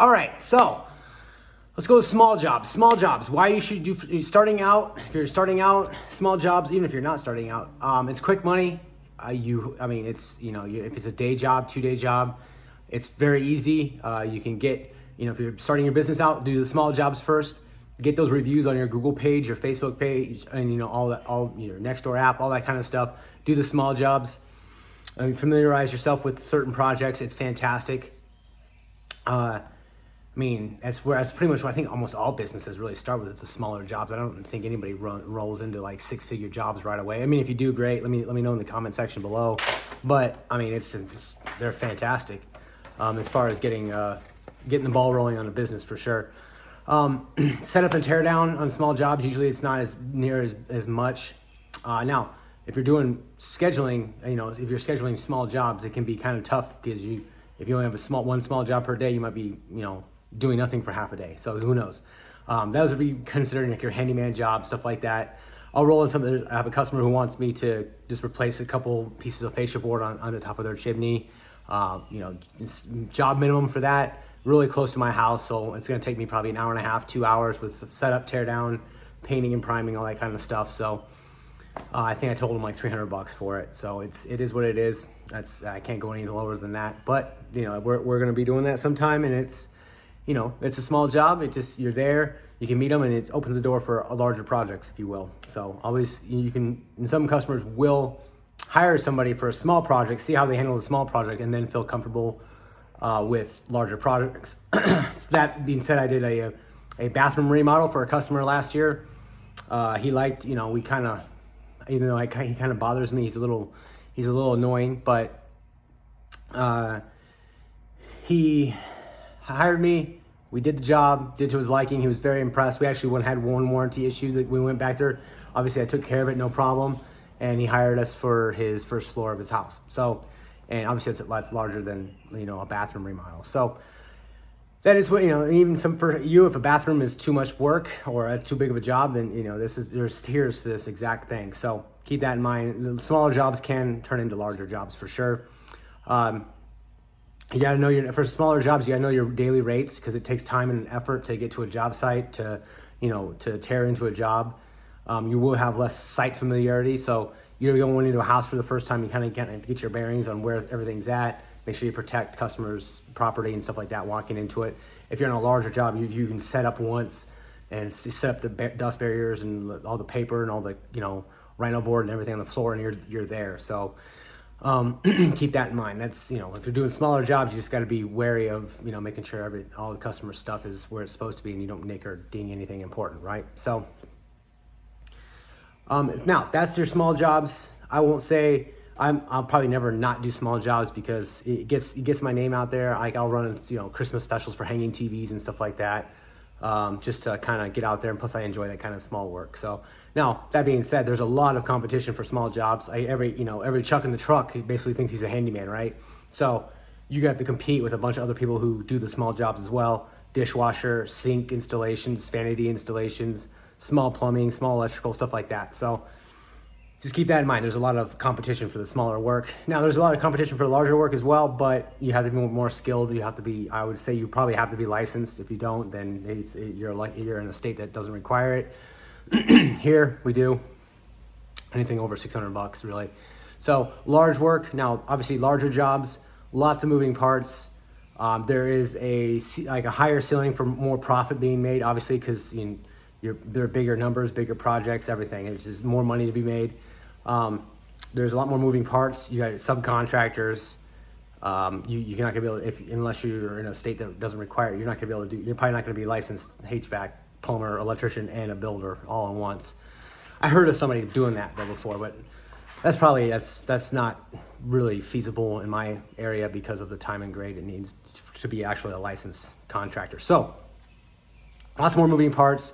All right, so let's go with small jobs. Small jobs. Why you should do starting out? If you're starting out, small jobs. Even if you're not starting out, it's quick money. It's if it's a day job, 2-day job, it's very easy. You can get if you're starting your business out, do the small jobs first. Get those reviews on your Google page, your Facebook page, and all your Nextdoor app, all that kind of stuff. Do the small jobs. Familiarize yourself with certain projects. It's fantastic. That's pretty much what I think almost all businesses really start with, the smaller jobs. I don't think anybody rolls into like 6-figure jobs right away. If you do, great. Let me know in the comment section below. But they're fantastic as far as getting the ball rolling on a business for sure. Setup and tear down on small jobs. Usually it's not as near as much. Now, if you're doing scheduling, if you're scheduling small jobs, it can be kind of tough because if you only have one small job per day, you might be, doing nothing for half a day. So who knows? Those would be considering like your handyman job, stuff like that. I'll roll in something. I have a customer who wants me to just replace a couple pieces of fascia board on the top of their chimney. Job minimum for that, really close to my house. So it's going to take me probably an hour and a half, 2 hours with setup, tear down, painting and priming, all that kind of stuff. So I think I told him like $300 for it. So it is what it is. I can't go any lower than that. But we're going to be doing that sometime, and it's a small job. You're there, you can meet them, and it opens the door for larger projects, if you will. So always some customers will hire somebody for a small project, see how they handle the small project, and then feel comfortable with larger projects. So that being said, I did a bathroom remodel for a customer last year. He liked, he kind of bothers me. He's a little annoying, but he hired me. We did the job, did to his liking. He was very impressed. We actually had one warranty issue that we went back there. Obviously, I took care of it, no problem. And he hired us for his first floor of his house. So, and obviously that's larger than, a bathroom remodel. So that is what, even for you, if a bathroom is too much work or too big of a job, then, there's tiers to this exact thing. So keep that in mind. The smaller jobs can turn into larger jobs for sure. You got to know for smaller jobs, you got to know your daily rates, because it takes time and effort to get to a job site, to tear into a job. You will have less site familiarity. So you're going into a house for the first time, you kind of get your bearings on where everything's at. Make sure you protect customers' property and stuff like that walking into it. If you're in a larger job, you can set up once and set up the dust barriers and all the paper and all the, rhino board and everything on the floor, and you're there. So keep that in mind. That's, if you're doing smaller jobs, you just got to be wary of, making sure all the customer stuff is where it's supposed to be, and you don't nick or ding anything important, right? So now that's your small jobs. I won't say I'll probably never not do small jobs, because it gets my name out there. I'll run, Christmas specials for hanging TVs and stuff like that, just to kind of get out there. And plus I enjoy that kind of small work. So now, that being said, there's a lot of competition for small jobs. Every Chuck in the truck, he basically thinks he's a handyman, right? So you got to compete with a bunch of other people who do the small jobs as well. Dishwasher, sink installations, vanity installations, small plumbing, small electrical, stuff like that. So just keep that in mind. There's a lot of competition for the smaller work. Now, there's a lot of competition for the larger work as well, but you have to be more skilled. You have to be, I would say you probably have to be licensed. If you don't, then you're in a state that doesn't require it. Here we do anything over $600 really. So large work. Now, obviously larger jobs, lots of moving parts. There is a higher ceiling for more profit being made, obviously, because there are bigger numbers, bigger projects, everything. There's just more money to be made. There's a lot more moving parts. You got subcontractors. You're not gonna be able to, unless you're in a state that doesn't require it, you're probably not gonna be licensed HVAC, plumber, electrician, and a builder all at once. I heard of somebody doing that though before, but that's not really feasible in my area because of the time and grade it needs to be actually a licensed contractor. So lots more moving parts,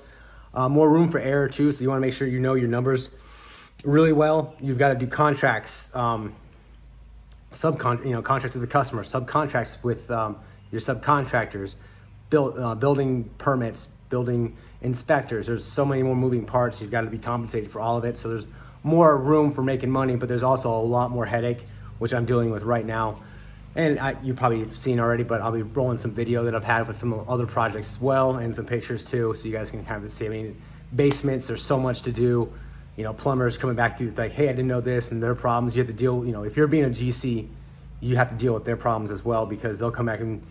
more room for error too. So you want to make sure you know your numbers really well. You've got to do contracts, contracts with the customer, subcontracts with your subcontractors, building permits, building inspectors. There's so many more moving parts. You've got to be compensated for all of it. So there's more room for making money, but there's also a lot more headache, which I'm dealing with right now. And you probably have seen already, but I'll be rolling some video that I've had with some other projects as well, and some pictures too, so you guys can kind of see. I mean, basements, there's so much to do. You know, plumbers coming back to you like, hey, I didn't know this, and their problems. You have to deal, you know, if you're being a GC, you have to deal with their problems as well, because they'll come back and,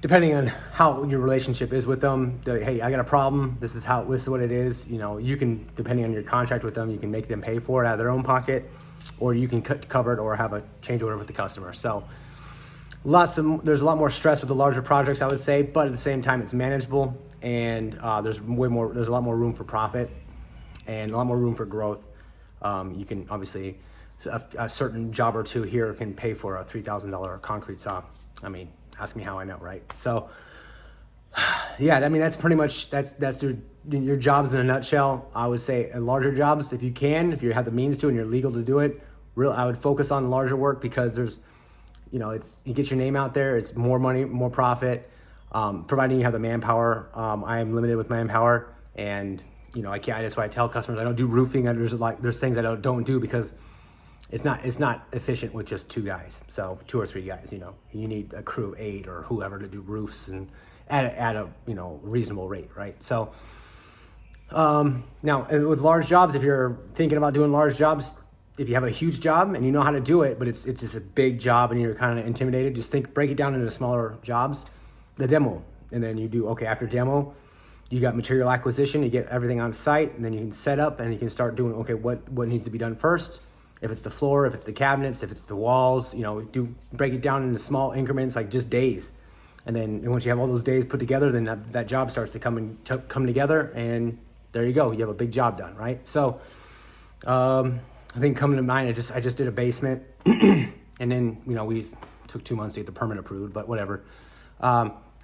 depending on how your relationship is with them, hey, I got a problem. This is what it is. You know, you can, depending on your contract with them, you can make them pay for it out of their own pocket, or you can cover it or have a change order with the customer. So there's a lot more stress with the larger projects, I would say, but at the same time, it's manageable, and there's a lot more room for profit and a lot more room for growth. You can obviously, a certain job or two here can pay for a $3,000 concrete saw. I mean, ask me how I know, right? So yeah, I mean, that's pretty much, that's your jobs in a nutshell. I would say larger jobs, if you have the means to and you're legal to do it, I would focus on larger work, because there's, you know, you get your name out there, it's more money, more profit, providing you have the manpower. I am limited with manpower, and you know, that's why I tell customers I don't do roofing. There's things I don't do, because it's not efficient with just 2 guys. So 2 or 3 guys, you know, you need a crew of 8 or whoever to do roofs, and at a you know, reasonable rate, right? So now with large jobs, if you're thinking about doing large jobs, if you have a huge job and you know how to do it, but it's just a big job and you're kind of intimidated, just break it down into smaller jobs, the demo, and then you do, okay, after demo, you got material acquisition, you get everything on site, and then you can set up and you can start doing, okay, what needs to be done first. If it's the floor, if it's the cabinets, if it's the walls, you know, break it down into small increments, like just days. And then once you have all those days put together, then that job starts to come together, and there you go. You have a big job done, right? So, I think coming to mind, I just did a basement, and then, you know, we took 2 months to get the permit approved, but whatever.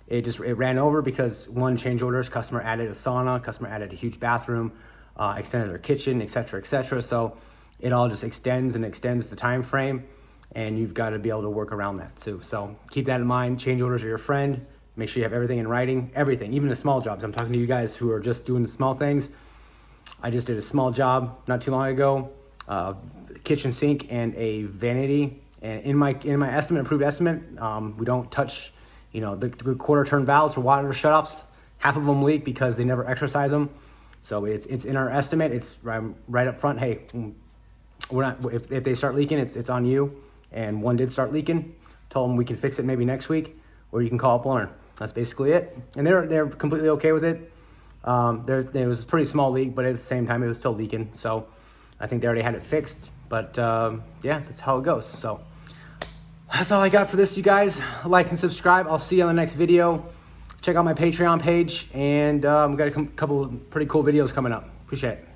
It ran over because one change orders, customer added a sauna, customer added a huge bathroom, extended their kitchen, et cetera. So it all just extends the time frame, and you've got to be able to work around that too. So keep that in mind. Change orders are your friend. Make sure you have everything in writing, everything, even the small jobs. I'm talking to you guys who are just doing the small things. I just did a small job not too long ago. Kitchen sink and a vanity, and in my approved estimate, we don't touch, you know, the quarter turn valves for water shutoffs. Half of them leak because they never exercise them, so it's in our estimate. It's right up front. Hey, we're not, if they start leaking, it's on you. And one did start leaking. Told them we can fix it maybe next week, or you can call a plumber. That's basically it, and they're completely okay with it. There was a pretty small leak, but at the same time, it was still leaking. So I think they already had it fixed, but yeah, that's how it goes. So that's all I got for this, you guys. Like and subscribe. I'll see you on the next video. Check out my Patreon page, and I've got a couple pretty cool videos coming up. Appreciate it.